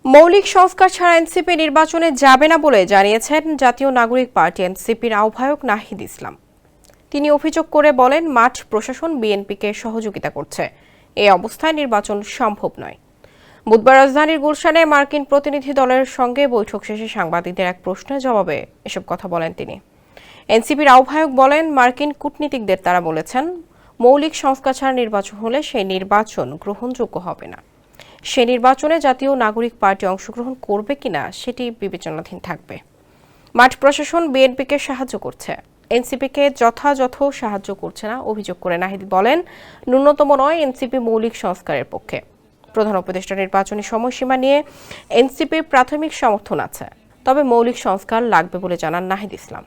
মৌলিক সংস্কার ছাড়া এনসিপি নির্বাচনে যাবে না বলে জানিয়েছেন জাতীয় নাগরিক পার্টি এনসিপির আহ্বায়ক নাহিদ ইসলাম। তিনি অভিযোগ করে বলেন, মাঠ প্রশাসন বিএনপিকে সহযোগিতা করছে। এই অবস্থায় নির্বাচন সম্ভব নয়। বুধবার রাজধানীর গুলশানে মার্কিন প্রতিনিধি দলের সঙ্গে বৈঠক শেষে সাংবাদিকদের এক প্রশ্নের জবাবে এসব কথা বলেন তিনি। এনসিপির আহ্বায়ক বলেন, মার্কিন কূটনীতিকদের তারা বলেছেন, মৌলিক সংস্কার ছাড়া নির্বাচন হলে সেই নির্বাচন গ্রহণযোগ্য হবে না। সে নির্বাচনে জাতীয় নাগরিক পার্টি অংশগ্রহণ করবে কিনা সেটি বিবেচনাধীন থাকবে। মাঠ প্রশাসন বিএনপিকে সাহায্য করছে, এনসিপিকে যথাযথ সাহায্য করছে না অভিযোগ করে নাহিদ বলেন, ন্যূনতম নয় এনসিপি মৌলিক সংস্কারের পক্ষে। প্রধান উপদেষ্টা নির্বাচনী সময়সীমা নিয়ে এনসিপির প্রাথমিক সমর্থন আছে, তবে মৌলিক সংস্কার লাগবে বলে জানান নাহিদ ইসলাম।